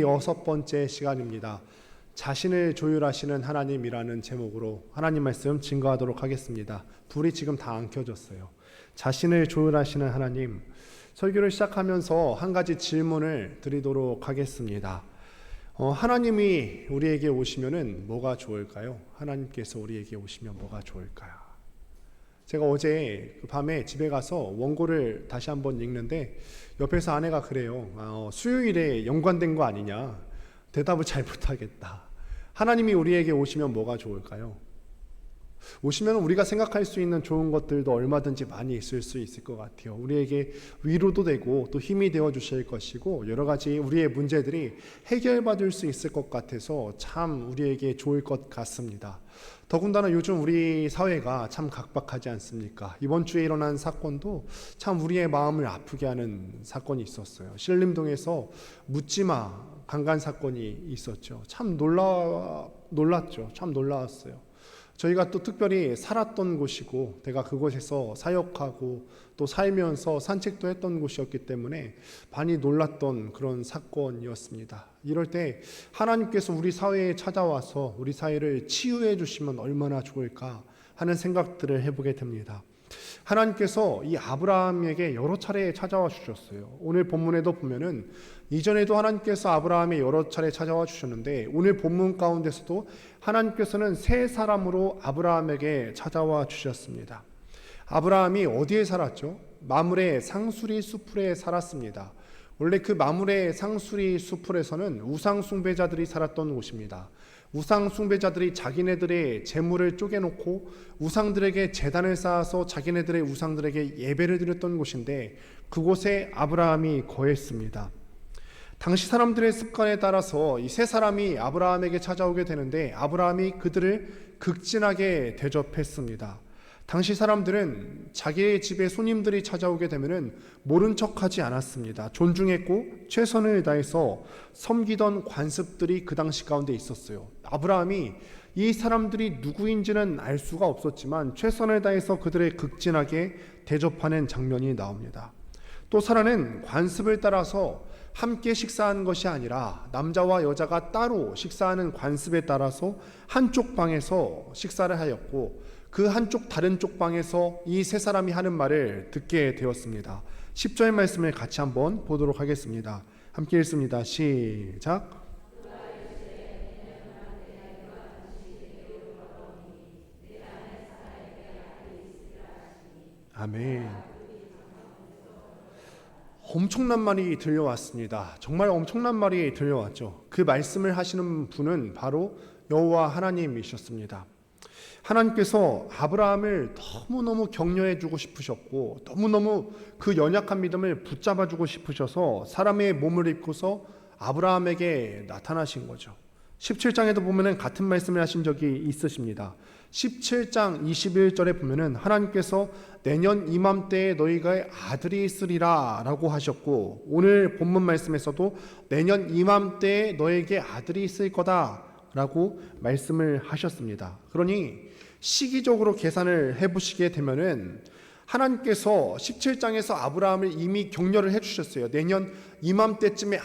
6번째 시간입니다. 자신을 조율하시는 하나님이라는 제목으로 하나님 말씀 증거하도록 하겠습니다. 불이 지금 다 안 켜졌어요. 자신을 조율하시는 하나님, 설교를 시작하면서 한 가지 질문을 드리도록 하겠습니다. 하나님이 우리에게 오시면은 뭐가 좋을까요? 하나님께서 우리에게 오시면 뭐가 좋을까요? 제가 어제 밤에 집에 가서 원고를 다시 한번 읽는데 옆에서 아내가 그래요. 수요일에 연관된 거 아니냐? 대답을 잘 못하겠다. 하나님이 우리에게 오시면 뭐가 좋을까요? 오시면 우리가 생각할 수 있는 좋은 것들도 얼마든지 많이 있을 수 있을 것 같아요. 우리에게 위로도 되고 또 힘이 되어 주실 것이고 여러 가지 우리의 문제들이 해결받을 수 있을 것 같아서 참 우리에게 좋을 것 같습니다. 더군다나 요즘 우리 사회가 참 각박하지 않습니까? 이번 주에 일어난 사건도 참 우리의 마음을 아프게 하는 사건이 있었어요. 신림동에서 묻지마 강간 사건이 있었죠. 참 놀랐죠. 참 놀라웠어요. 저희가 또 특별히 살았던 곳이고 내가 그곳에서 사역하고 또 살면서 산책도 했던 곳이었기 때문에 많이 놀랐던 그런 사건이었습니다. 이럴 때 하나님께서 우리 사회에 찾아와서 우리 사회를 치유해 주시면 얼마나 좋을까 하는 생각들을 해보게 됩니다. 하나님께서 이 아브라함에게 여러 차례 찾아와 주셨어요. 오늘 본문에도 보면은 이전에도 하나님께서 아브라함에 여러 차례 찾아와 주셨는데 오늘 본문 가운데서도 하나님께서는 세 사람으로 아브라함에게 찾아와 주셨습니다. 아브라함이 어디에 살았죠? 마므레 상수리 수풀에 살았습니다. 원래 그 마므레 상수리 수풀에서는 우상 숭배자들이 살았던 곳입니다. 우상 숭배자들이 자기네들의 재물을 쪼개놓고 우상들에게 제단을 쌓아서 자기네들의 우상들에게 예배를 드렸던 곳인데 그곳에 아브라함이 거했습니다. 당시 사람들의 습관에 따라서 이 세 사람이 아브라함에게 찾아오게 되는데 아브라함이 그들을 극진하게 대접했습니다. 당시 사람들은 자기의 집에 손님들이 찾아오게 되면은 모른 척하지 않았습니다. 존중했고 최선을 다해서 섬기던 관습들이 그 당시 가운데 있었어요. 아브라함이 이 사람들이 누구인지는 알 수가 없었지만 최선을 다해서 그들을 극진하게 대접하는 장면이 나옵니다. 또 사라는 관습을 따라서 함께 식사한 것이 아니라 남자와 여자가 따로 식사하는 관습에 따라서 한쪽 방에서 식사를 하였고 그 한쪽 다른 쪽 방에서 이 세 사람이 하는 말을 듣게 되었습니다. 10절 말씀을 같이 한번 보도록 하겠습니다. 함께 읽습니다. 시작. 아멘. 엄청난 말이 들려왔습니다. 정말 엄청난 말이 들려왔죠. 그 말씀을 하시는 분은 바로 여호와 하나님이셨습니다. 하나님께서 아브라함을 너무너무 격려해 주고 싶으셨고 너무너무 그 연약한 믿음을 붙잡아 주고 싶으셔서 사람의 몸을 입고서 아브라함에게 나타나신 거죠. 17장에도 보면은 같은 말씀을 하신 적이 있으십니다. 17장 21절에 보면은 하나님께서 내년 이맘때에 너희가 아들이 있으리라 라고 하셨고 오늘 본문 말씀에서도 내년 이맘때에 너에게 아들이 있을 거다 라고 말씀을 하셨습니다. 그러니 시기적으로 계산을 해보시게 되면은 하나님께서 17장에서 아브라함을 이미 격려를 해주셨어요. 내년 이맘때쯤에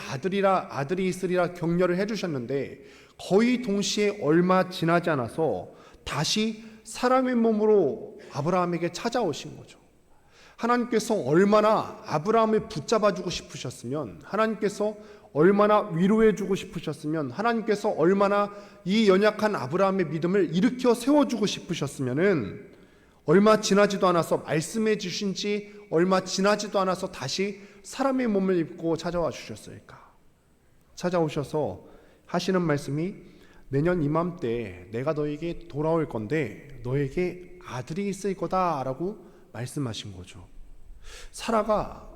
아들이 있으리라 격려를 해주셨는데 거의 동시에 얼마 지나지 않아서 다시 사람의 몸으로 아브라함에게 찾아오신 거죠. 하나님께서 얼마나 아브라함을 붙잡아주고 싶으셨으면 하나님께서 얼마나 위로해주고 싶으셨으면 하나님께서 얼마나 이 연약한 아브라함의 믿음을 일으켜 세워주고 싶으셨으면은 얼마 지나지도 않아서 말씀해 주신 지 얼마 지나지도 않아서 다시 사람의 몸을 입고 찾아와 주셨을까? 찾아오셔서 하시는 말씀이 내년 이맘때 내가 너에게 돌아올 건데 너에게 아들이 있을 거다라고 말씀하신 거죠. 사라가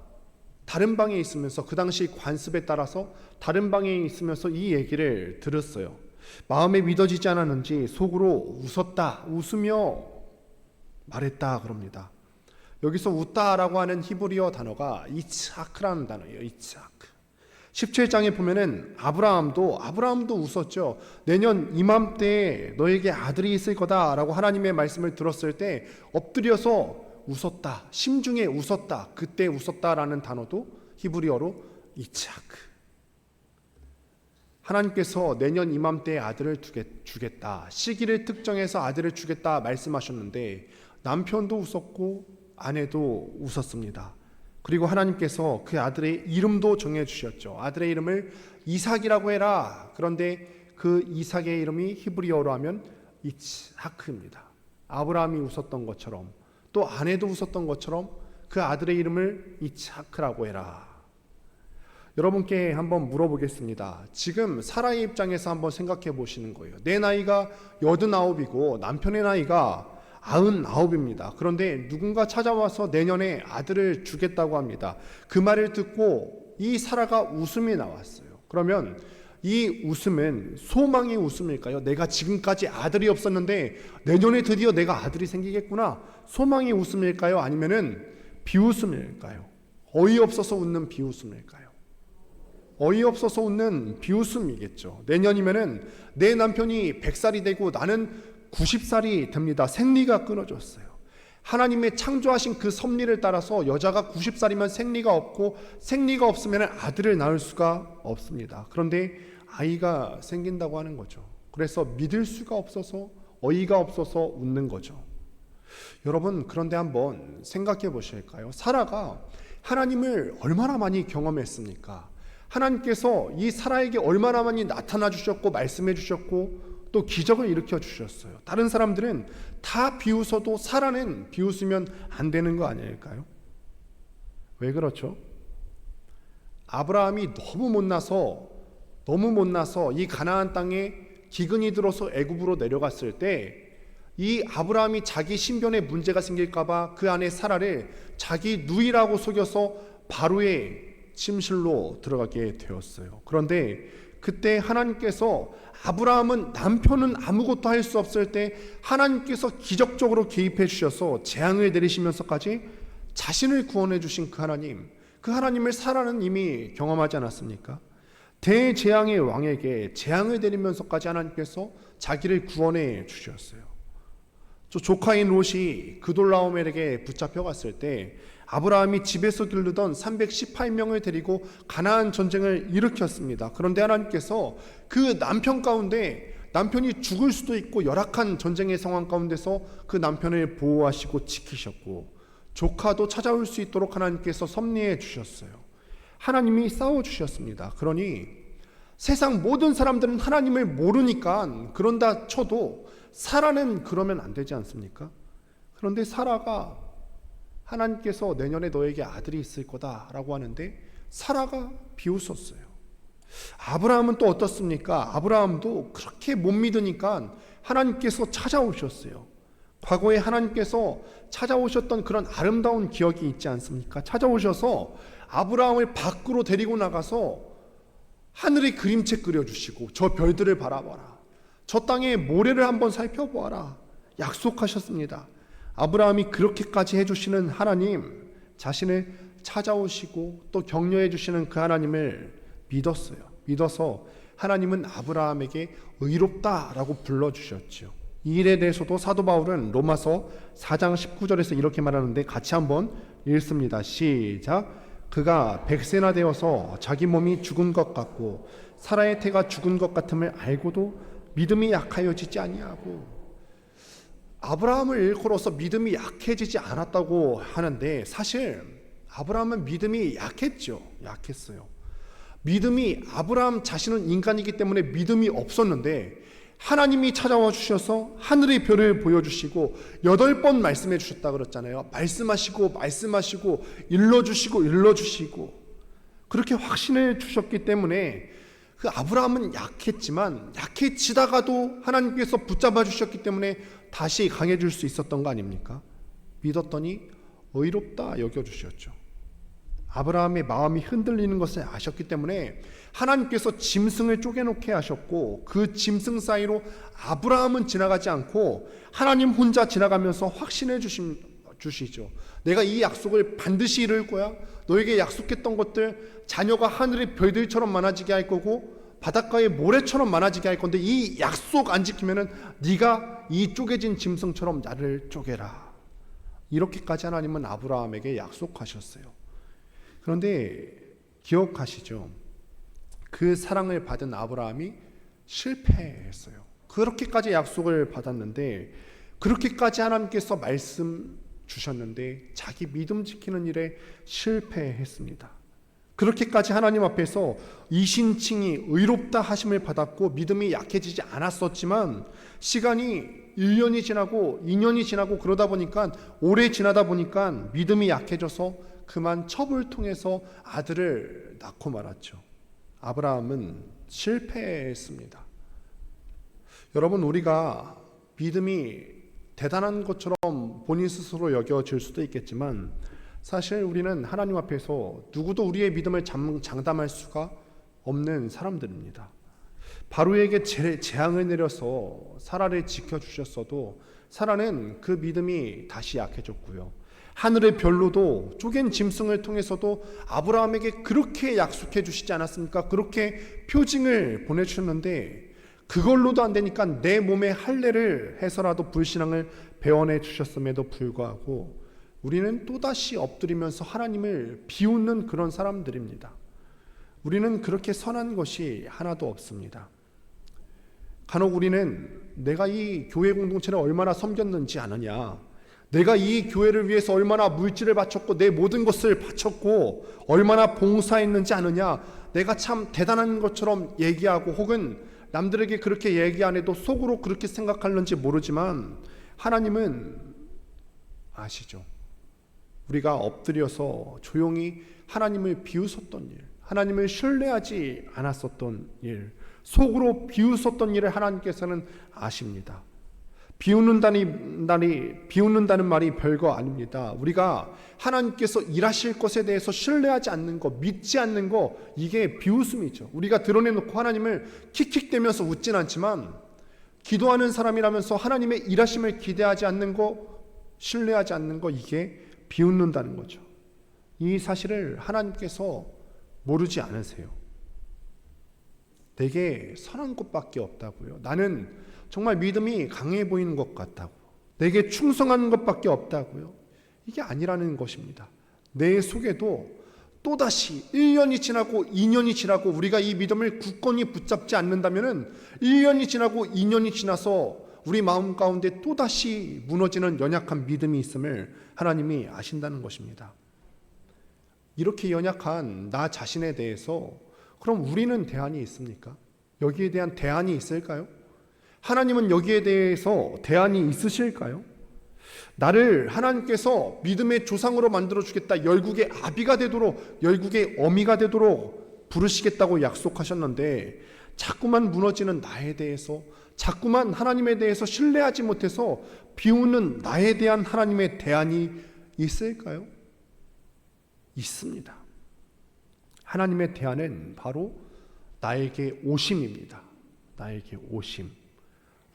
다른 방에 있으면서 그 당시 관습에 따라서 다른 방에 있으면서 이 얘기를 들었어요. 마음에 믿어지지 않았는지 속으로 웃으며 말했다 그럽니다. 여기서 웃다라고 하는 히브리어 단어가 이츠하크라는 단어예요. 이츠하크. 17장에 보면은 아브라함도 웃었죠. 내년 이맘때에 너에게 아들이 있을 거다라고 하나님의 말씀을 들었을 때 엎드려서 웃었다. 심중에 웃었다. 그때 웃었다라는 단어도 히브리어로 이츠하크. 하나님께서 내년 이맘때에 아들을 주겠다, 시기를 특정해서 아들을 주겠다 말씀하셨는데 남편도 웃었고 아내도 웃었습니다. 그리고 하나님께서 그 아들의 이름도 정해주셨죠. 아들의 이름을 이삭이라고 해라. 그런데 그 이삭의 이름이 히브리어로 하면 이츠하크입니다. 아브라함이 웃었던 것처럼, 또 아내도 웃었던 것처럼 그 아들의 이름을 이츠하크라고 해라. 여러분께 한번 물어보겠습니다. 지금 사라의 입장에서 한번 생각해 보시는 거예요. 내 나이가 89이고 남편의 나이가 99입니다. 그런데 누군가 찾아와서 내년에 아들을 주겠다고 합니다. 그 말을 듣고 이 사라가 웃음이 나왔어요. 그러면 이 웃음은 소망의 웃음일까요? 내가 지금까지 아들이 없었는데 내년에 드디어 내가 아들이 생기겠구나, 소망의 웃음일까요? 아니면은 비웃음일까요? 어이없어서 웃는 비웃음일까요? 어이없어서 웃는 비웃음이겠죠. 내년이면은 내 남편이 100살이 되고 나는 90살이 됩니다. 생리가 끊어졌어요. 하나님의 창조하신 그 섭리를 따라서 여자가 90살이면 생리가 없고 생리가 없으면 아들을 낳을 수가 없습니다. 그런데 아이가 생긴다고 하는 거죠. 그래서 믿을 수가 없어서, 어이가 없어서 웃는 거죠. 여러분, 그런데 한번 생각해 보실까요? 사라가 하나님을 얼마나 많이 경험했습니까? 하나님께서 이 사라에게 얼마나 많이 나타나 주셨고 말씀해 주셨고 또 기적을 일으켜 주셨어요. 다른 사람들은 다 비웃어도 사라는 비웃으면 안 되는 거 아닐까요? 왜 그렇죠? 아브라함이 너무 못나서 이 가나안 땅에 기근이 들어서 애굽으로 내려갔을 때 이 아브라함이 자기 신변에 문제가 생길까봐 그 안에 사라를 자기 누이라고 속여서 바로의 침실로 들어가게 되었어요. 그런데 그때 하나님께서 아브라함은 남편은 아무것도 할 수 없을 때 하나님께서 기적적으로 개입해 주셔서 재앙을 내리시면서까지 자신을 구원해 주신 그 하나님을 사라는 이미 경험하지 않았습니까? 대재앙의 왕에게 재앙을 내리면서까지 하나님께서 자기를 구원해 주셨어요. 조카인 롯이 그돌라오멜에게 붙잡혀갔을 때 아브라함이 집에서 기르던 318명을 데리고 가나안 전쟁을 일으켰습니다. 그런데 하나님께서 그 남편 가운데, 남편이 죽을 수도 있고 열악한 전쟁의 상황 가운데서 그 남편을 보호하시고 지키셨고 조카도 찾아올 수 있도록 하나님께서 섭리해 주셨어요. 하나님이 싸워주셨습니다. 그러니 세상 모든 사람들은 하나님을 모르니까 그런다 쳐도 사라는 그러면 안 되지 않습니까? 그런데 사라가 하나님께서 내년에 너에게 아들이 있을 거다라고 하는데 사라가 비웃었어요. 아브라함은 또 어떻습니까? 아브라함도 그렇게 못 믿으니까 하나님께서 찾아오셨어요. 과거에 하나님께서 찾아오셨던 그런 아름다운 기억이 있지 않습니까? 찾아오셔서 아브라함을 밖으로 데리고 나가서 하늘의 그림체 그려주시고 저 별들을 바라봐라, 저 땅의 모래를 한번 살펴보아라 약속하셨습니다. 아브라함이 그렇게까지 해주시는 하나님, 자신을 찾아오시고 또 격려해 주시는 그 하나님을 믿었어요. 믿어서 하나님은 아브라함에게 의롭다라고 불러주셨죠. 이 일에 대해서도 사도 바울은 로마서 4장 19절에서 이렇게 말하는데 같이 한번 읽습니다. 시작. 그가 100세나 되어서 자기 몸이 죽은 것 같고 사라의 태가 죽은 것 같음을 알고도 믿음이 약하여지지 아니하고, 아브라함을 일컬어서 믿음이 약해지지 않았다고 하는데 사실 아브라함은 믿음이 약했어요. 믿음이, 아브라함 자신은 인간이기 때문에 믿음이 없었는데 하나님이 찾아와 주셔서 하늘의 별을 보여주시고 8번 말씀해 주셨다 그랬잖아요. 말씀하시고 일러주시고 그렇게 확신해 주셨기 때문에 그 아브라함은 약했지만 약해지다가도 하나님께서 붙잡아 주셨기 때문에 다시 강해질 수 있었던 거 아닙니까? 믿었더니 의롭다 여겨주셨죠. 아브라함의 마음이 흔들리는 것을 아셨기 때문에 하나님께서 짐승을 쪼개놓게 하셨고 그 짐승 사이로 아브라함은 지나가지 않고 하나님 혼자 지나가면서 확신해 주시죠. 내가 이 약속을 반드시 이룰 거야. 너에게 약속했던 것들, 자녀가 하늘의 별들처럼 많아지게 할 거고 바닷가의 모래처럼 많아지게 할 건데 이 약속 안 지키면은 네가 이 쪼개진 짐승처럼 나를 쪼개라. 이렇게까지 하나님은 아브라함에게 약속하셨어요. 그런데 기억하시죠? 그 사랑을 받은 아브라함이 실패했어요. 그렇게까지 약속을 받았는데, 그렇게까지 하나님께서 말씀 주셨는데 자기 믿음 지키는 일에 실패했습니다. 그렇게까지 하나님 앞에서 이신칭이 의롭다 하심을 받았고 믿음이 약해지지 않았었지만, 시간이 1년이 지나고 2년이 지나고 그러다 보니까, 오래 지나다 보니까 믿음이 약해져서 그만 첩을 통해서 아들을 낳고 말았죠. 아브라함은 실패했습니다. 여러분, 우리가 믿음이 대단한 것처럼 본인 스스로 여겨질 수도 있겠지만, 사실 우리는 하나님 앞에서 누구도 우리의 믿음을 장담할 수가 없는 사람들입니다. 바로에게 재앙을 내려서 사라를 지켜주셨어도 사라는 그 믿음이 다시 약해졌고요. 하늘의 별로도 쪼갠 짐승을 통해서도 아브라함에게 그렇게 약속해 주시지 않았습니까? 그렇게 표징을 보내주셨는데 그걸로도 안 되니까 내 몸에 할례를 해서라도 불신앙을 배워내 주셨음에도 불구하고 우리는 또다시 엎드리면서 하나님을 비웃는 그런 사람들입니다. 우리는 그렇게 선한 것이 하나도 없습니다. 간혹 우리는 내가 이 교회 공동체를 얼마나 섬겼는지 아느냐, 내가 이 교회를 위해서 얼마나 물질을 바쳤고 내 모든 것을 바쳤고 얼마나 봉사했는지 아느냐, 내가 참 대단한 것처럼 얘기하고 혹은 남들에게 그렇게 얘기 안 해도 속으로 그렇게 생각하는지 모르지만 하나님은 아시죠. 우리가 엎드려서 조용히 하나님을 비웃었던 일, 하나님을 신뢰하지 않았었던 일, 속으로 비웃었던 일을 하나님께서는 아십니다. 비웃는다는 말이 별거 아닙니다. 우리가 하나님께서 일하실 것에 대해서 신뢰하지 않는 것, 믿지 않는 것, 이게 비웃음이죠. 우리가 드러내놓고 하나님을 킥킥대면서 웃진 않지만 기도하는 사람이라면서 하나님의 일하심을 기대하지 않는 것, 신뢰하지 않는 것, 이게 비웃는다는 거죠. 이 사실을 하나님께서 모르지 않으세요. 내게 선한 것밖에 없다고요. 나는 정말 믿음이 강해 보이는 것 같다고, 내게 충성하는 것밖에 없다고요. 이게 아니라는 것입니다. 내 속에도 또다시 1년이 지나고 2년이 지나고 우리가 이 믿음을 굳건히 붙잡지 않는다면 1년이 지나고 2년이 지나서 우리 마음 가운데 또다시 무너지는 연약한 믿음이 있음을 하나님이 아신다는 것입니다. 이렇게 연약한 나 자신에 대해서 그럼 우리는 대안이 있습니까? 여기에 대한 대안이 있을까요? 하나님은 여기에 대해서 대안이 있으실까요? 나를 하나님께서 믿음의 조상으로 만들어주겠다, 열국의 아비가 되도록, 열국의 어미가 되도록 부르시겠다고 약속하셨는데 자꾸만 무너지는 나에 대해서, 자꾸만 하나님에 대해서 신뢰하지 못해서 비웃는 나에 대한 하나님의 대안이 있을까요? 있습니다. 하나님의 대안은 바로 나에게 오심입니다. 나에게 오심.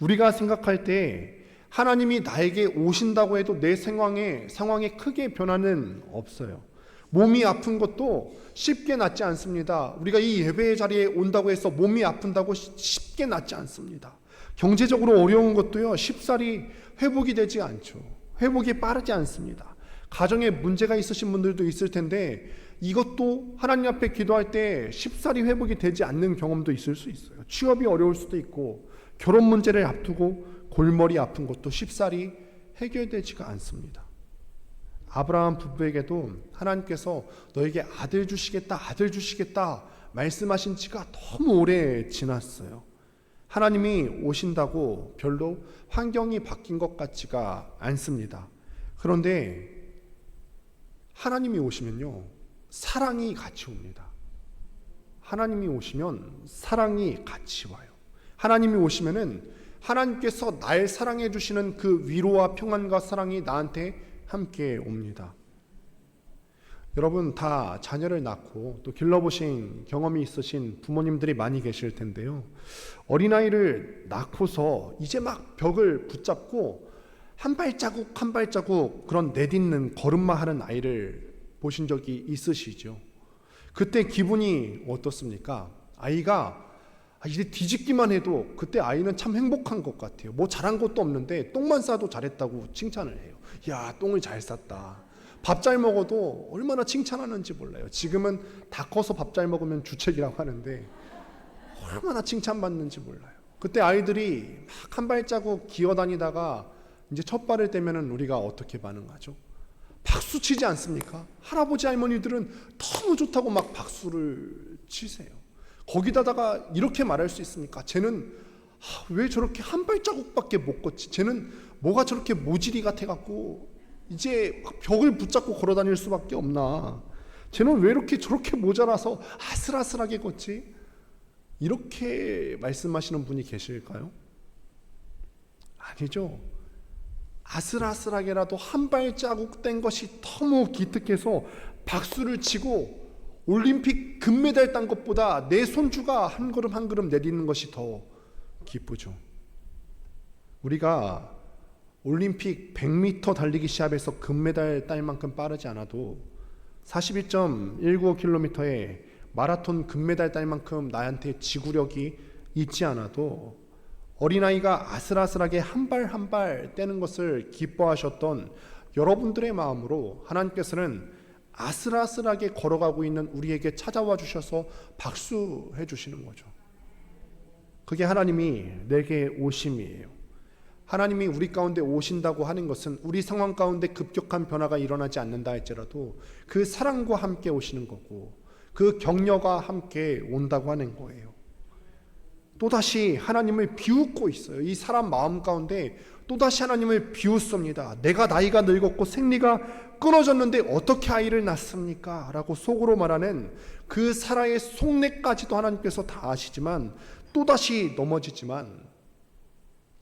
우리가 생각할 때 하나님이 나에게 오신다고 해도 내 상황에 크게 변화는 없어요. 몸이 아픈 것도 쉽게 낫지 않습니다. 우리가 이 예배의 자리에 온다고 해서 몸이 아픈다고 쉽게 낫지 않습니다. 경제적으로 어려운 것도요, 쉽사리 회복이 되지 않죠. 회복이 빠르지 않습니다. 가정에 문제가 있으신 분들도 있을 텐데 이것도 하나님 앞에 기도할 때 쉽사리 회복이 되지 않는 경험도 있을 수 있어요. 취업이 어려울 수도 있고 결혼 문제를 앞두고 골머리 아픈 것도 쉽사리 해결되지가 않습니다. 아브라함 부부에게도 하나님께서 너에게 아들 주시겠다 말씀하신 지가 너무 오래 지났어요. 하나님이 오신다고 별로 환경이 바뀐 것 같지가 않습니다. 그런데 하나님이 오시면요, 사랑이 같이 옵니다. 하나님이 오시면 사랑이 같이 와요. 하나님이 오시면은 하나님께서 날 사랑해 주시는 그 위로와 평안과 사랑이 나한테 함께 옵니다. 여러분 다 자녀를 낳고 또 길러보신 경험이 있으신 부모님들이 많이 계실 텐데요. 어린아이를 낳고서 이제 막 벽을 붙잡고 한 발자국 한 발자국 그런 내딛는 걸음마 하는 아이를 보신 적이 있으시죠? 그때 기분이 어떻습니까? 아이가 이제 뒤집기만 해도 그때 아이는 참 행복한 것 같아요. 뭐 잘한 것도 없는데 똥만 싸도 잘했다고 칭찬을 해요. 야, 똥을 잘 쌌다. 밥 잘 먹어도 얼마나 칭찬하는지 몰라요. 지금은 다 커서 밥 잘 먹으면 주책이라고 하는데 얼마나 칭찬받는지 몰라요. 그때 아이들이 막 한 발자국 기어다니다가 이제 첫 발을 떼면은 우리가 어떻게 반응하죠? 박수 치지 않습니까? 할아버지 할머니들은 너무 좋다고 막 박수를 치세요. 거기다가 이렇게 말할 수 있습니까? 쟤는 왜 저렇게 한 발자국밖에 못 걷지? 쟤는 뭐가 저렇게 모질이 같아갖고 이제 벽을 붙잡고 걸어다닐 수밖에 없나? 쟤는 왜 이렇게 저렇게 모자라서 아슬아슬하게 걷지? 이렇게 말씀하시는 분이 계실까요? 아니죠. 아슬아슬하게라도 한 발자국 뗀 것이 너무 기특해서 박수를 치고 올림픽 금메달 딴 것보다 내 손주가 한 걸음 한 걸음 내딛는 것이 더 기쁘죠. 우리가 올림픽 100m 달리기 시합에서 금메달 딸 만큼 빠르지 않아도 41.195km의 마라톤 금메달 딸 만큼 나한테 지구력이 있지 않아도 어린아이가 아슬아슬하게 한 발 한 발 떼는 것을 기뻐하셨던 여러분들의 마음으로 하나님께서는 아슬아슬하게 걸어가고 있는 우리에게 찾아와 주셔서 박수해 주시는 거죠. 그게 하나님이 내게 오심이에요. 하나님이 우리 가운데 오신다고 하는 것은 우리 상황 가운데 급격한 변화가 일어나지 않는다 할지라도 그 사랑과 함께 오시는 거고 그 격려가 함께 온다고 하는 거예요. 또다시 하나님을 비웃고 있어요. 이 사람 마음 가운데 또다시 하나님을 비웃습니다. 내가 나이가 늙었고 생리가 끊어졌는데 어떻게 아이를 낳습니까? 라고 속으로 말하는 그 사라의 속내까지도 하나님께서 다 아시지만 또다시 넘어지지만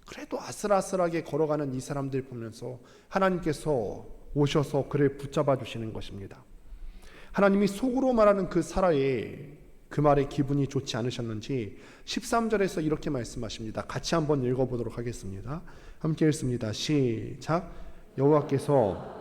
그래도 아슬아슬하게 걸어가는 이 사람들 보면서 하나님께서 오셔서 그를 붙잡아 주시는 것입니다. 하나님이 속으로 말하는 그 사라의 그 말에 기분이 좋지 않으셨는지 13절에서 이렇게 말씀하십니다. 같이 한번 읽어보도록 하겠습니다. 함께 읽습니다. 시작. 여호와께서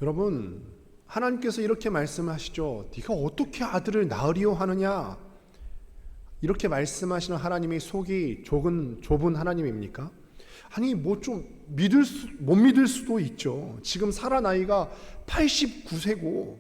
여러분, 하나님께서 이렇게 말씀하시죠. 네가 어떻게 아들을 낳으리오 하느냐? 이렇게 말씀하시는 하나님이 속이 좁은 하나님입니까? 아니 뭐 좀 못 믿을 수도 있죠. 지금 사라 나이가 89세고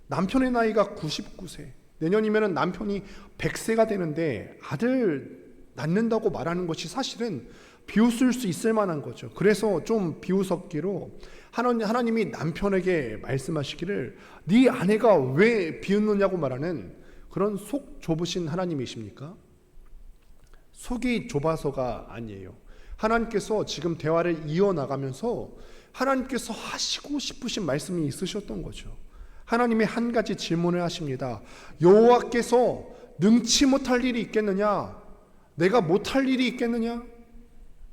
남편의 나이가 99세. 내년이면 남편이 100세가 되는데 아들 낳는다고 말하는 것이 사실은 비웃을 수 있을 만한 거죠. 그래서 좀 비웃었기로 하나님이 남편에게 말씀하시기를 네 아내가 왜 비웃느냐고 말하는 그런 속 좁으신 하나님이십니까? 속이 좁아서가 아니에요. 하나님께서 지금 대화를 이어나가면서 하나님께서 하시고 싶으신 말씀이 있으셨던 거죠. 하나님의 한 가지 질문을 하십니다. 여호와께서 능치 못할 일이 있겠느냐? 내가 못할 일이 있겠느냐?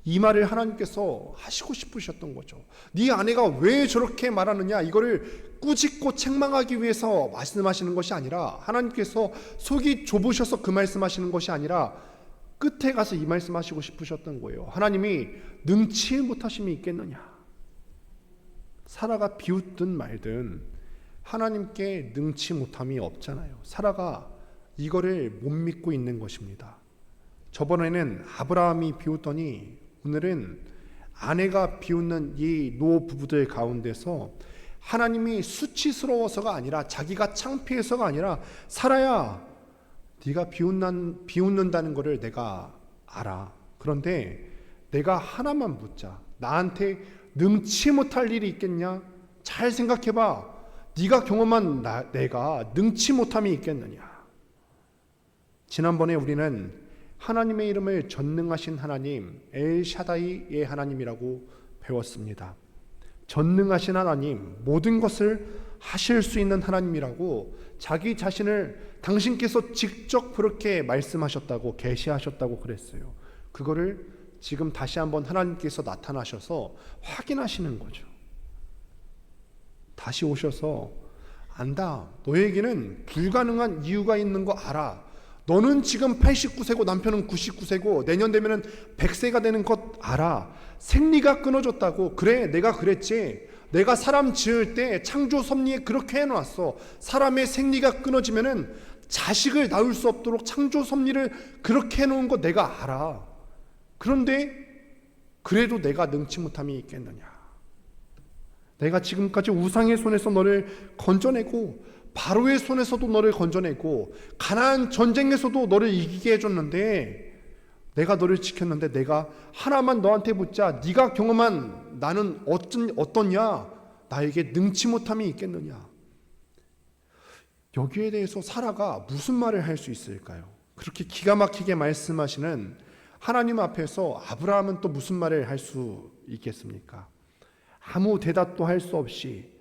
이 말을 하나님께서 하시고 싶으셨던 거죠. 네 아내가 왜 저렇게 말하느냐? 이거를 꾸짖고 책망하기 위해서 말씀하시는 것이 아니라 하나님께서 속이 좁으셔서 그 말씀하시는 것이 아니라 끝에 가서 이 말씀하시고 싶으셨던 거예요. 하나님이 능치 못하심이 있겠느냐? 사라가 비웃든 말든 하나님께 능치 못함이 없잖아요. 사라가 이거를 못 믿고 있는 것입니다. 저번에는 아브라함이 비웃더니 오늘은 아내가 비웃는 이 노 부부들 가운데서 하나님이 수치스러워서가 아니라 자기가 창피해서가 아니라 사라야 네가 비웃는다는 것을 내가 알아. 그런데 내가 하나만 묻자. 나한테 능치 못할 일이 있겠냐? 잘 생각해봐. 네가 경험한 내가 능치 못함이 있겠느냐? 지난번에 우리는 하나님의 이름을 전능하신 하나님 엘샤다이의 하나님이라고 배웠습니다. 전능하신 하나님, 모든 것을 하실 수 있는 하나님이라고 자기 자신을 당신께서 직접 그렇게 말씀하셨다고 계시하셨다고 그랬어요. 그거를 지금 다시 한번 하나님께서 나타나셔서 확인하시는 거죠. 다시 오셔서 안다. 너에게는 불가능한 이유가 있는 거 알아. 너는 지금 89세고 남편은 99세고 내년 되면은 100세가 되는 것 알아. 생리가 끊어졌다고. 그래, 내가 그랬지. 내가 사람 지을 때 창조 섭리에 그렇게 해놨어. 사람의 생리가 끊어지면은 자식을 낳을 수 없도록 창조 섭리를 그렇게 해놓은 거 내가 알아. 그런데 그래도 내가 능치 못함이 있겠느냐? 내가 지금까지 우상의 손에서 너를 건져내고 바로의 손에서도 너를 건져내고 가나안 전쟁에서도 너를 이기게 해줬는데 내가 너를 지켰는데 내가 하나만 너한테 묻자. 네가 경험한 나는 어떠냐? 나에게 능치 못함이 있겠느냐? 여기에 대해서 사라가 무슨 말을 할 수 있을까요? 그렇게 기가 막히게 말씀하시는 하나님 앞에서 아브라함은 또 무슨 말을 할 수 있겠습니까? 아무 대답도 할 수 없이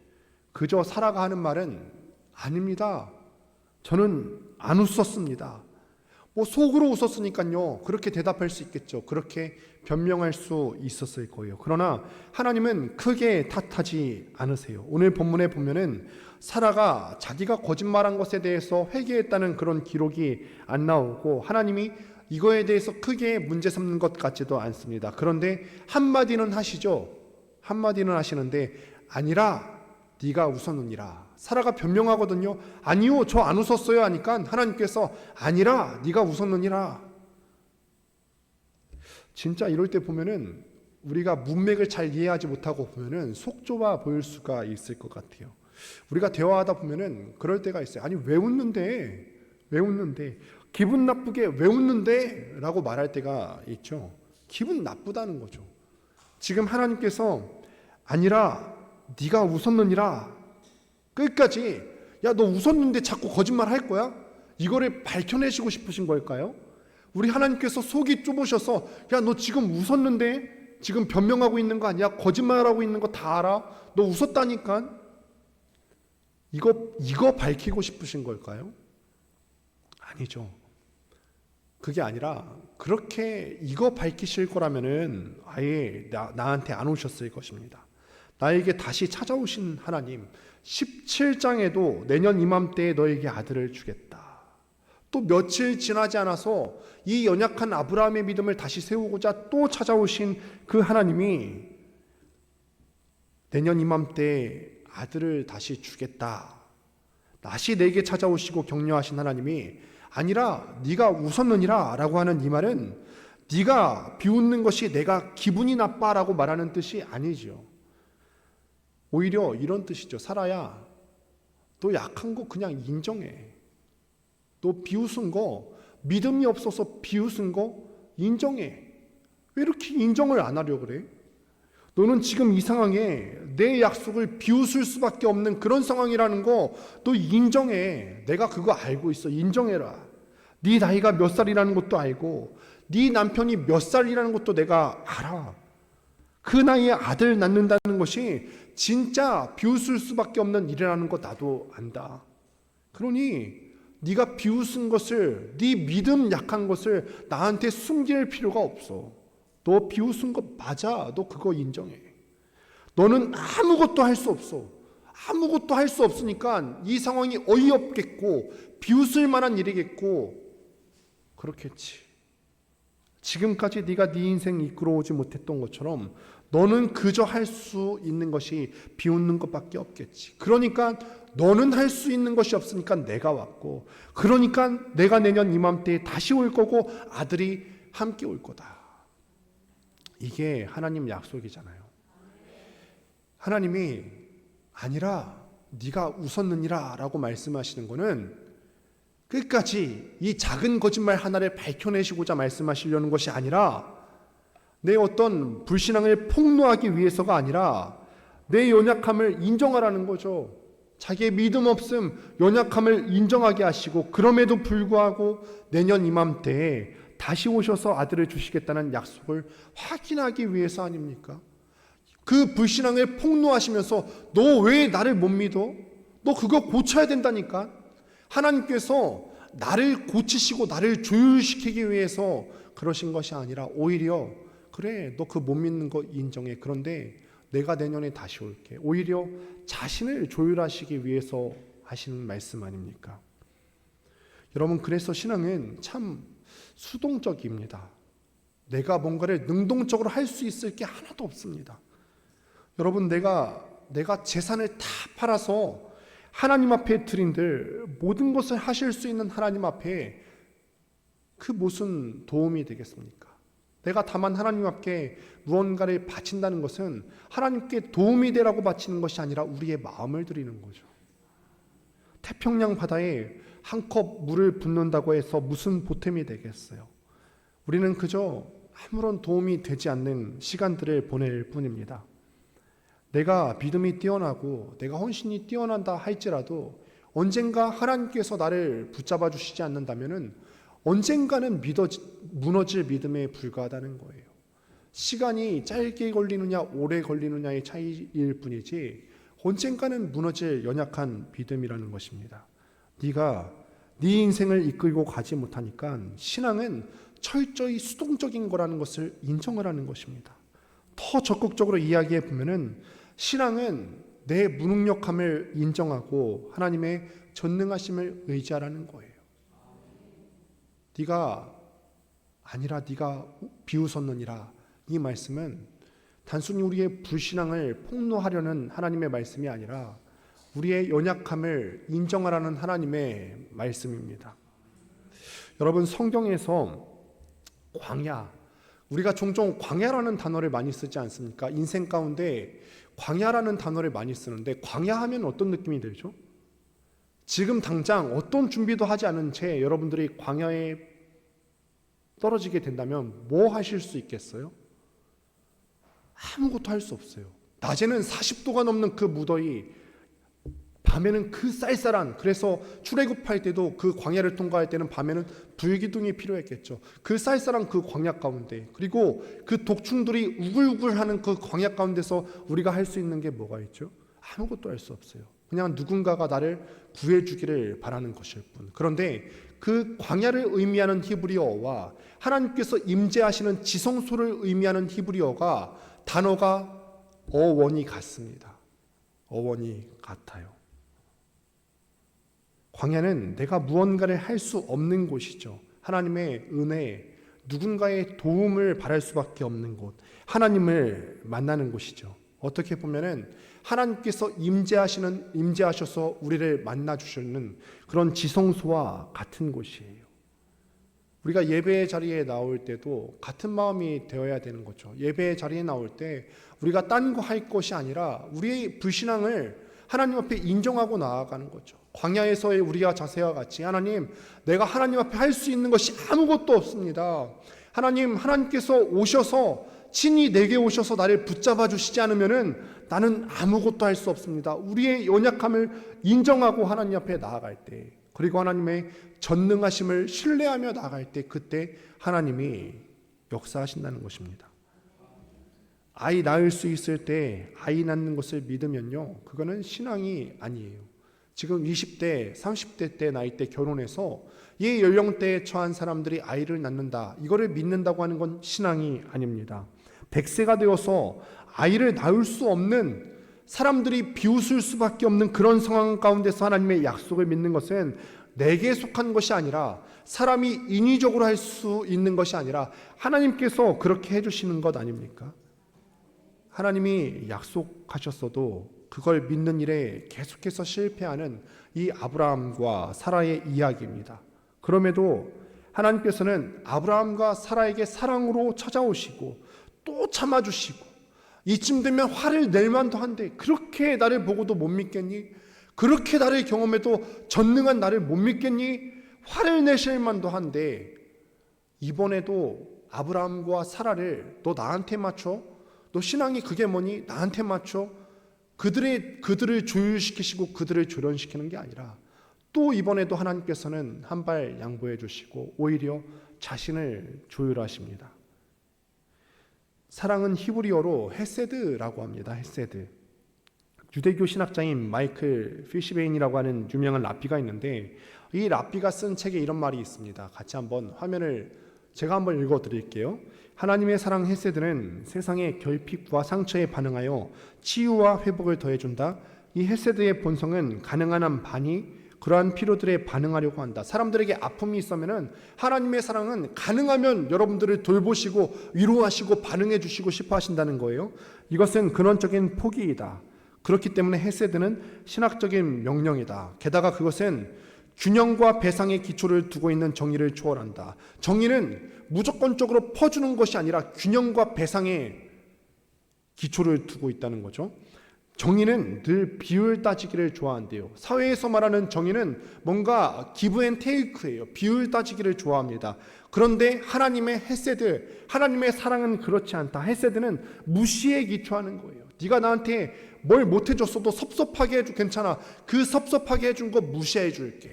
그저 사라가 하는 말은 아닙니다. 저는 안 웃었습니다. 속으로 웃었으니까요. 그렇게 대답할 수 있겠죠. 그렇게 변명할 수 있었을 거예요. 그러나 하나님은 크게 탓하지 않으세요. 오늘 본문에 보면은 사라가 자기가 거짓말한 것에 대해서 회개했다는 그런 기록이 안 나오고 하나님이 이거에 대해서 크게 문제 삼는 것 같지도 않습니다. 그런데 한마디는 하시죠. 한마디는 하시는데 아니라 네가 웃었느니라. 사라가 변명하거든요. 아니요, 저 안 웃었어요 하니까 하나님께서 아니라 네가 웃었느니라. 진짜 이럴 때 보면은 우리가 문맥을 잘 이해하지 못하고 보면은 속 좁아 보일 수가 있을 것 같아요. 우리가 대화하다 보면은 그럴 때가 있어요. 아니 왜 웃는데? 왜 웃는데? 기분 나쁘게 왜 웃는데? 라고 말할 때가 있죠. 기분 나쁘다는 거죠. 지금 하나님께서 아니라 네가 웃었느니라. 끝까지 야 너 웃었는데 자꾸 거짓말 할 거야? 이거를 밝혀내시고 싶으신 걸까요? 우리 하나님께서 속이 좁으셔서 야 너 지금 웃었는데 지금 변명하고 있는 거 아니야? 거짓말하고 있는 거 다 알아? 너 웃었다니까? 이거 밝히고 싶으신 걸까요? 아니죠. 그게 아니라 그렇게 이거 밝히실 거라면은 아예 나한테 안 오셨을 것입니다. 나에게 다시 찾아오신 하나님, 17장에도 내년 이맘때에 너에게 아들을 주겠다. 또 며칠 지나지 않아서 이 연약한 아브라함의 믿음을 다시 세우고자 또 찾아오신 그 하나님이 내년 이맘때에 아들을 다시 주겠다. 다시 내게 찾아오시고 격려하신 하나님이 아니라 네가 웃었느니라 라고 하는 이 말은 네가 비웃는 것이 내가 기분이 나빠라고 말하는 뜻이 아니죠. 오히려 이런 뜻이죠. 사라야, 너 약한 거 그냥 인정해. 너 비웃은 거, 믿음이 없어서 비웃은 거 인정해. 왜 이렇게 인정을 안 하려고 그래? 너는 지금 이 상황에 내 약속을 비웃을 수밖에 없는 그런 상황이라는 거 너 인정해. 내가 그거 알고 있어. 인정해라. 네 나이가 몇 살이라는 것도 알고 네 남편이 몇 살이라는 것도 내가 알아. 그 나이에 아들 낳는다는 것이 진짜 비웃을 수밖에 없는 일이라는 거 나도 안다. 그러니 네가 비웃은 것을, 네 믿음 약한 것을 나한테 숨길 필요가 없어. 너 비웃은 거 맞아. 너 그거 인정해. 너는 아무것도 할 수 없어. 아무것도 할 수 없으니까 이 상황이 어이없겠고 비웃을 만한 일이겠고 그렇겠지. 지금까지 네가 네 인생 이끌어오지 못했던 것처럼 너는 그저 할 수 있는 것이 비웃는 것밖에 없겠지. 그러니까 너는 할 수 있는 것이 없으니까 내가 왔고, 그러니까 내가 내년 이맘때에 다시 올 거고 아들이 함께 올 거다. 이게 하나님 약속이잖아요. 하나님이 아니라 네가 웃었느니라 라고 말씀하시는 거는 끝까지 이 작은 거짓말 하나를 밝혀내시고자 말씀하시려는 것이 아니라 내 어떤 불신앙을 폭로하기 위해서가 아니라 내 연약함을 인정하라는 거죠. 자기의 믿음 없음, 연약함을 인정하게 하시고 그럼에도 불구하고 내년 이맘때에 다시 오셔서 아들을 주시겠다는 약속을 확인하기 위해서 아닙니까? 그 불신앙을 폭로하시면서 너 왜 나를 못 믿어? 너 그거 고쳐야 된다니까? 하나님께서 나를 고치시고 나를 조율시키기 위해서 그러신 것이 아니라 오히려 그래 너 그 못 믿는 거 인정해. 그런데 내가 내년에 다시 올게. 오히려 자신을 조율하시기 위해서 하시는 말씀 아닙니까? 여러분, 그래서 신앙은 참 수동적입니다. 내가 뭔가를 능동적으로 할 수 있을 게 하나도 없습니다. 여러분, 내가 재산을 다 팔아서 하나님 앞에 드린들 모든 것을 하실 수 있는 하나님 앞에 그 무슨 도움이 되겠습니까? 내가 다만 하나님 앞에 무언가를 바친다는 것은 하나님께 도움이 되라고 바치는 것이 아니라 우리의 마음을 드리는 거죠. 태평양 바다에 한 컵 물을 붓는다고 해서 무슨 보탬이 되겠어요? 우리는 그저 아무런 도움이 되지 않는 시간들을 보낼 뿐입니다. 내가 믿음이 뛰어나고 내가 헌신이 뛰어난다 할지라도 언젠가 하나님께서 나를 붙잡아 주시지 않는다면 언젠가는 무너질 믿음에 불과하다는 거예요. 시간이 짧게 걸리느냐 오래 걸리느냐의 차이일 뿐이지 언젠가는 무너질 연약한 믿음이라는 것입니다. 네가 네 인생을 이끌고 가지 못하니까 신앙은 철저히 수동적인 거라는 것을 인정을 하는 것입니다. 더 적극적으로 이야기해 보면은 신앙은 내 무능력함을 인정하고 하나님의 전능하심을 의지하라는 거예요. 네가 비웃었느니라, 이 말씀은 단순히 우리의 불신앙을 폭로하려는 하나님의 말씀이 아니라 우리의 연약함을 인정하라는 하나님의 말씀입니다. 여러분, 성경에서 광야, 우리가 종종 광야라는 단어를 많이 쓰지 않습니까? 인생 가운데 광야라는 단어를 많이 쓰는데 광야하면 어떤 느낌이 들죠? 지금 당장 어떤 준비도 하지 않은 채 여러분들이 광야에 떨어지게 된다면 뭐 하실 수 있겠어요? 아무것도 할 수 없어요. 낮에는 40도가 넘는 그 무더위, 밤에는 그 쌀쌀한, 그래서 출애굽할 때도 그 광야를 통과할 때는 밤에는 불기둥이 필요했겠죠. 그 쌀쌀한 그 광야 가운데, 그리고 그 독충들이 우글우글하는 그 광야 가운데서 우리가 할 수 있는 게 뭐가 있죠? 아무것도 할 수 없어요. 그냥 누군가가 나를 구해주기를 바라는 것일 뿐. 그런데 그 광야를 의미하는 히브리어와 하나님께서 임재하시는 지성소를 의미하는 히브리어가 단어가 어원이 같습니다. 어원이 같아요. 광야는 내가 무언가를 할 수 없는 곳이죠. 하나님의 은혜, 누군가의 도움을 바랄 수밖에 없는 곳, 하나님을 만나는 곳이죠. 어떻게 보면은 하나님께서 임재하셔서 우리를 만나 주시는 그런 지성소와 같은 곳이에요. 우리가 예배의 자리에 나올 때도 같은 마음이 되어야 되는 거죠. 예배의 자리에 나올 때 우리가 딴 거 할 것이 아니라 우리의 불신앙을 하나님 앞에 인정하고 나아가는 거죠. 광야에서의 우리가 자세와 같이, 하나님, 내가 하나님 앞에 할 수 있는 것이 아무것도 없습니다. 하나님께서 오셔서 친히 내게 오셔서 나를 붙잡아 주시지 않으면은 나는 아무것도 할 수 없습니다. 우리의 연약함을 인정하고 하나님 앞에 나아갈 때, 그리고 하나님의 전능하심을 신뢰하며 나아갈 때, 그때 하나님이 역사하신다는 것입니다. 아이 낳을 수 있을 때 아이 낳는 것을 믿으면요, 그거는 신앙이 아니에요. 지금 20대, 30대 때 나이 때 결혼해서 이 연령대에 처한 사람들이 아이를 낳는다, 이거를 믿는다고 하는 건 신앙이 아닙니다. 100세가 되어서 아이를 낳을 수 없는, 사람들이 비웃을 수밖에 없는 그런 상황 가운데서 하나님의 약속을 믿는 것은 내게 속한 것이 아니라, 사람이 인위적으로 할 수 있는 것이 아니라 하나님께서 그렇게 해주시는 것 아닙니까? 하나님이 약속하셨어도 그걸 믿는 일에 계속해서 실패하는 이 아브라함과 사라의 이야기입니다. 그럼에도 하나님께서는 아브라함과 사라에게 사랑으로 찾아오시고 또 참아주시고, 이쯤 되면 화를 낼 만도 한데 그렇게 나를 보고도 못 믿겠니? 그렇게 나를 경험해도 전능한 나를 못 믿겠니? 화를 내실 만도 한데, 이번에도 아브라함과 사라를 너 나한테 맞춰? 너 신앙이 그게 뭐니? 나한테 맞춰? 그들을 조율시키시고 그들을 조련시키는 게 아니라 또 이번에도 하나님께서는 한 발 양보해 주시고 오히려 자신을 조율하십니다. 사랑은 히브리어로 헤세드라고 합니다. 헤세드. 유대교 신학자인 마이클 피시베인이라고 하는 유명한 랍비가 있는데, 이 랍비가 쓴 책에 이런 말이 있습니다. 같이 한번 제가 한번 읽어드릴게요. 하나님의 사랑 헤세드는 세상의 결핍과 상처에 반응하여 치유와 회복을 더해준다. 이 헤세드의 본성은 가능한 한 반이 그러한 필요들에 반응하려고 한다. 사람들에게 아픔이 있으면은 하나님의 사랑은 가능하면 여러분들을 돌보시고 위로하시고 반응해 주시고 싶어 하신다는 거예요. 이것은 근원적인 포기이다. 그렇기 때문에 헤세드는 신학적인 명령이다. 게다가 그것은 균형과 배상의 기초를 두고 있는 정의를 초월한다. 정의는 무조건적으로 퍼주는 것이 아니라 균형과 배상의 기초를 두고 있다는 거죠. 정의는 늘 비율 따지기를 좋아한대요. 사회에서 말하는 정의는 뭔가 기브 앤 테이크예요. 비율 따지기를 좋아합니다. 그런데 하나님의 헤세드, 하나님의 사랑은 그렇지 않다. 헤세드는 무시에 기초하는 거예요. 네가 나한테 뭘 못해줬어도 섭섭하게 해줘, 괜찮아. 그 섭섭하게 해준 거 무시해 줄게.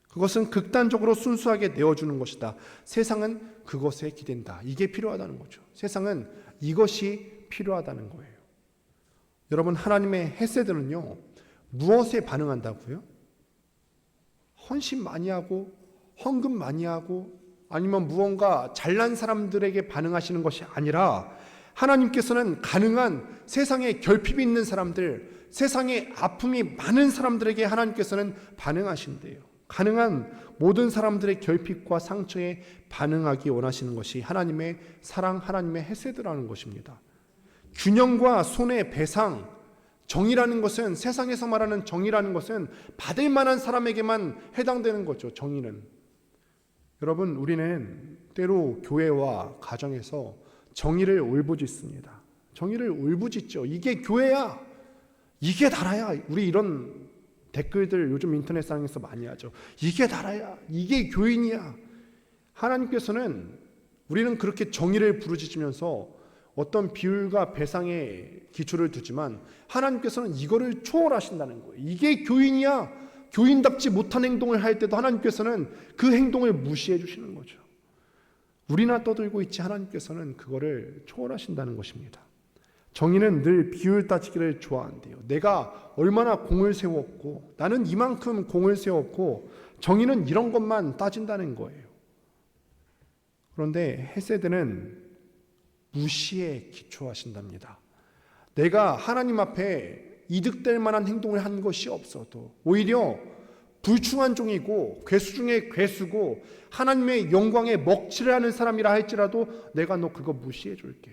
그것은 극단적으로 순수하게 내어주는 것이다. 세상은 그것에 기댄다. 이게 필요하다는 거죠. 세상은 이것이 필요하다는 거예요. 여러분, 하나님의 헤세드는요, 무엇에 반응한다고요? 헌신 많이 하고 헌금 많이 하고 아니면 무언가 잘난 사람들에게 반응하시는 것이 아니라 하나님께서는 가능한 세상에 결핍이 있는 사람들, 세상에 아픔이 많은 사람들에게 하나님께서는 반응하신대요. 가능한 모든 사람들의 결핍과 상처에 반응하기 원하시는 것이 하나님의 사랑, 하나님의 헤세드라는 것입니다. 균형과 손해, 배상, 정의라는 것은, 세상에서 말하는 정의라는 것은 받을 만한 사람에게만 해당되는 거죠. 정의는. 여러분, 우리는 때로 교회와 가정에서 정의를 울부짖습니다. 정의를 울부짖죠. 이게 교회야, 이게 나라야. 우리 이런 댓글들 요즘 인터넷상에서 많이 하죠. 이게 나라야, 이게 교인이야. 하나님께서는, 우리는 그렇게 정의를 부르짖으면서 어떤 비율과 배상의 기초를 두지만 하나님께서는 이거를 초월하신다는 거예요. 이게 교인이야. 교인답지 못한 행동을 할 때도 하나님께서는 그 행동을 무시해 주시는 거죠. 우리나 떠들고 있지 하나님께서는 그거를 초월하신다는 것입니다. 정의는 늘 비율 따지기를 좋아한대요. 내가 얼마나 공을 세웠고 나는 이만큼 공을 세웠고 정의는 이런 것만 따진다는 거예요. 그런데 헤세드는 무시에 기초하신답니다. 내가 하나님 앞에 이득될 만한 행동을 한 것이 없어도 오히려 불충한 종이고 괴수 중에 괴수고 하나님의 영광에 먹칠을 하는 사람이라 할지라도 내가 너 그거 무시해 줄게.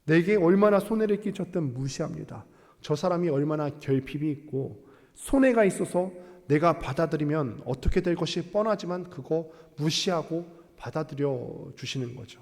내게 얼마나 손해를 끼쳤든 무시합니다. 저 사람이 얼마나 결핍이 있고 손해가 있어서 내가 받아들이면 어떻게 될 것이 뻔하지만 그거 무시하고 받아들여 주시는 거죠.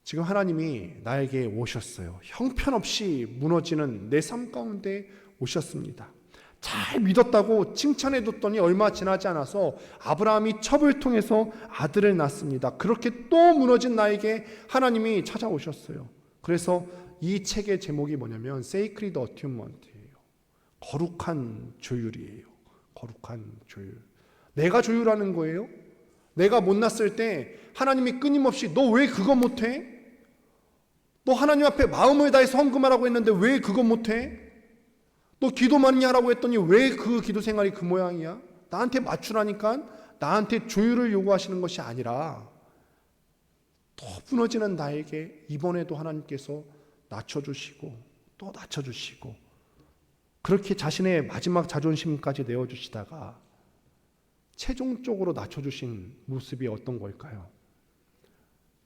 지금 하나님이 나에게 오셨어요. 형편없이 무너지는 내 삶 가운데 오셨습니다. 잘 믿었다고 칭찬해 뒀더니 얼마 지나지 않아서 아브라함이 첩을 통해서 아들을 낳습니다. 그렇게 또 무너진 나에게 하나님이 찾아오셨어요. 그래서 이 책의 제목이 뭐냐면 Sacred Atonement예요. 거룩한 조율이에요. 거룩한 조율. 내가 조율하는 거예요. 내가 못났을 때 하나님이 끊임없이 너 왜 그거 못해? 너 하나님 앞에 마음을 다해서 헌금하라고 했는데 왜 그거 못해? 너 기도 많이 하라고 했더니 왜 그 기도 생활이 그 모양이야? 나한테 맞추라니까 나한테 조율을 요구하시는 것이 아니라 또 무너지는 나에게 이번에도 하나님께서 낮춰주시고 또 낮춰주시고 그렇게 자신의 마지막 자존심까지 내어주시다가 최종적으로 낮춰주신 모습이 어떤 걸까요?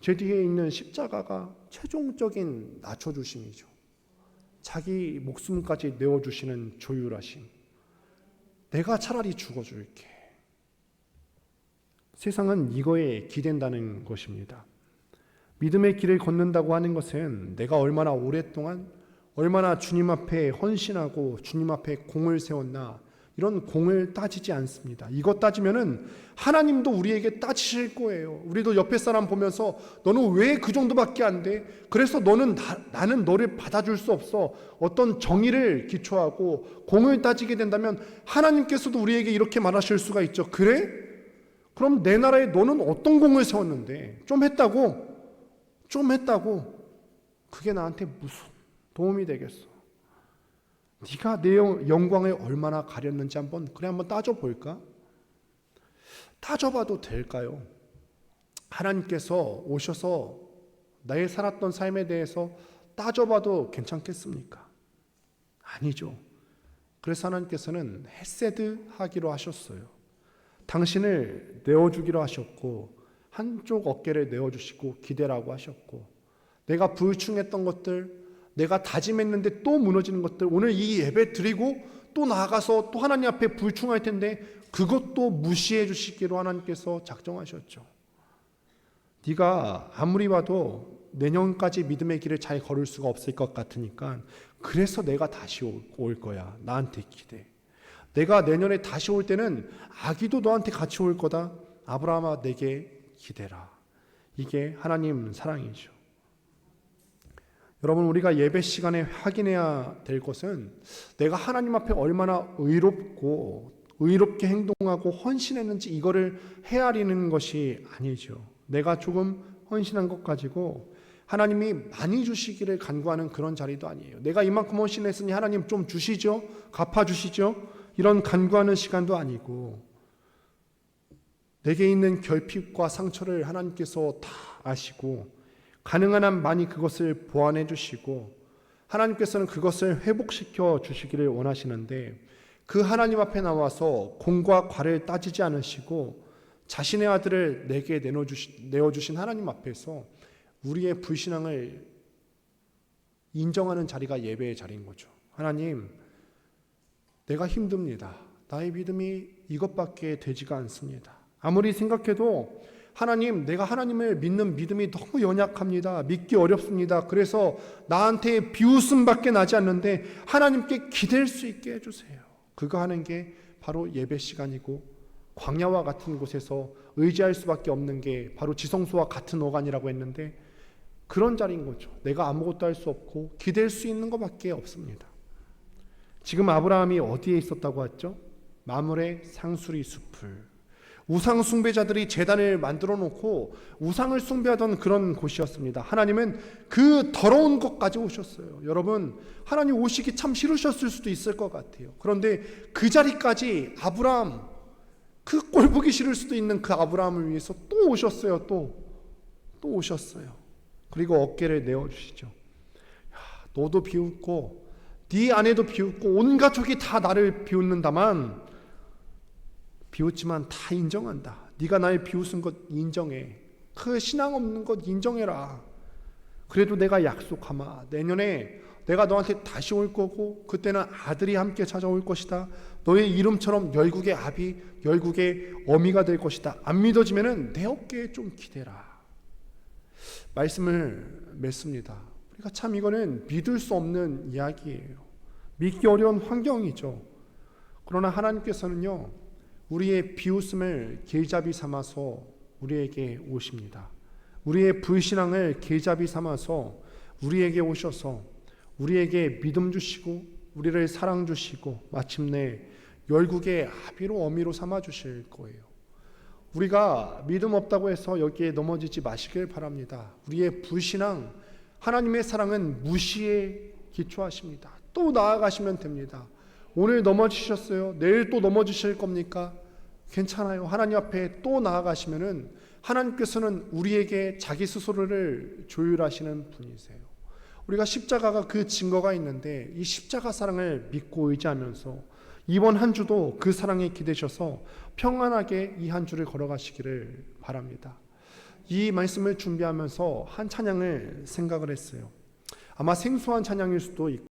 제 뒤에 있는 십자가가 최종적인 낮춰주심이죠. 자기 목숨까지 내어주시는 조율하심. 내가 차라리 죽어줄게. 세상은 이거에 기댄다는 것입니다. 믿음의 길을 걷는다고 하는 것은 내가 얼마나 오랫동안 얼마나 주님 앞에 헌신하고 주님 앞에 공을 세웠나 이런 공을 따지지 않습니다. 이것 따지면은 하나님도 우리에게 따지실 거예요. 우리도 옆에 사람 보면서 너는 왜 그 정도밖에 안 돼? 그래서 나는 너를 받아줄 수 없어. 어떤 정의를 기초하고 공을 따지게 된다면 하나님께서도 우리에게 이렇게 말하실 수가 있죠. 그래? 그럼 내 나라에 너는 어떤 공을 세웠는데? 좀 했다고? 그게 나한테 무슨 도움이 되겠어? 네가 내 영광을 얼마나 가렸는지 한번 따져볼까? 따져봐도 될까요? 하나님께서 오셔서 나의 살았던 삶에 대해서 따져봐도 괜찮겠습니까? 아니죠. 그래서 하나님께서는 헤세드 하기로 하셨어요. 당신을 내어주기로 하셨고 한쪽 어깨를 내어주시고 기대라고 하셨고 내가 불충했던 것들 내가 다짐했는데 또 무너지는 것들 오늘 이 예배 드리고 또 나아가서 또 하나님 앞에 불충할 텐데 그것도 무시해 주시기로 하나님께서 작정하셨죠. 네가 아무리 봐도 내년까지 믿음의 길을 잘 걸을 수가 없을 것 같으니까 그래서 내가 다시 올 거야. 나한테 기대. 내가 내년에 다시 올 때는 아기도 너한테 같이 올 거다. 아브라함아 내게 기대라. 이게 하나님 사랑이죠. 여러분, 우리가 예배 시간에 확인해야 될 것은 내가 하나님 앞에 얼마나 의롭게 행동하고 헌신했는지 이거를 헤아리는 것이 아니죠. 내가 조금 헌신한 것 가지고 하나님이 많이 주시기를 간구하는 그런 자리도 아니에요. 내가 이만큼 헌신했으니 하나님 좀 주시죠, 갚아주시죠, 이런 간구하는 시간도 아니고, 내게 있는 결핍과 상처를 하나님께서 다 아시고 가능한 한 많이 그것을 보완해 주시고 하나님께서는 그것을 회복시켜 주시기를 원하시는데, 그 하나님 앞에 나와서 공과 과를 따지지 않으시고 자신의 아들을 내게 내어주신 하나님 앞에서 우리의 불신앙을 인정하는 자리가 예배의 자리인 거죠. 하나님, 내가 힘듭니다. 나의 믿음이 이것밖에 되지가 않습니다. 아무리 생각해도 하나님, 내가 하나님을 믿는 믿음이 너무 연약합니다. 믿기 어렵습니다. 그래서 나한테 비웃음밖에 나지 않는데 하나님께 기댈 수 있게 해주세요. 그거 하는 게 바로 예배 시간이고, 광야와 같은 곳에서 의지할 수밖에 없는 게 바로 지성소와 같은 어간이라고 했는데 그런 자리인 거죠. 내가 아무것도 할 수 없고 기댈 수 있는 것밖에 없습니다. 지금 아브라함이 어디에 있었다고 했죠? 마므레 상수리 숲을, 우상 숭배자들이 제단을 만들어 놓고 우상을 숭배하던 그런 곳이었습니다. 하나님은 그 더러운 곳까지 오셨어요. 여러분, 하나님 오시기 참 싫으셨을 수도 있을 것 같아요. 그런데 그 자리까지 아브라함, 그 꼴 보기 싫을 수도 있는 그 아브라함을 위해서 또 오셨어요. 또 오셨어요. 그리고 어깨를 내어주시죠. 너도 비웃고 네 아내도 비웃고 온 가족이 다 나를 비웃는다만, 비웃지만 다 인정한다. 네가 날 비웃은 것 인정해. 그 신앙 없는 것 인정해라. 그래도 내가 약속하마, 내년에 내가 너한테 다시 올 거고 그때는 아들이 함께 찾아올 것이다. 너의 이름처럼 열국의 아비, 열국의 어미가 될 것이다. 안 믿어지면은 내 어깨에 좀 기대라. 말씀을 맺습니다. 우리가 참 이거는 믿을 수 없는 이야기예요. 믿기 어려운 환경이죠. 그러나 하나님께서는요, 우리의 비웃음을 길잡이 삼아서 우리에게 오십니다. 우리의 불신앙을 길잡이 삼아서 우리에게 오셔서 우리에게 믿음 주시고 우리를 사랑 주시고 마침내 열국의 아비로 어미로 삼아 주실 거예요. 우리가 믿음 없다고 해서 여기에 넘어지지 마시길 바랍니다. 우리의 불신앙, 하나님의 사랑은 무시에 기초하십니다. 또 나아가시면 됩니다. 오늘 넘어지셨어요. 내일 또 넘어지실 겁니까? 괜찮아요. 하나님 앞에 또 나아가시면은 하나님께서는 우리에게 자기 스스로를 조율하시는 분이세요. 우리가 십자가가 그 증거가 있는데 이 십자가 사랑을 믿고 의지하면서 이번 한 주도 그 사랑에 기대셔서 평안하게 이 한 주를 걸어가시기를 바랍니다. 이 말씀을 준비하면서 한 찬양을 생각을 했어요. 아마 생소한 찬양일 수도 있고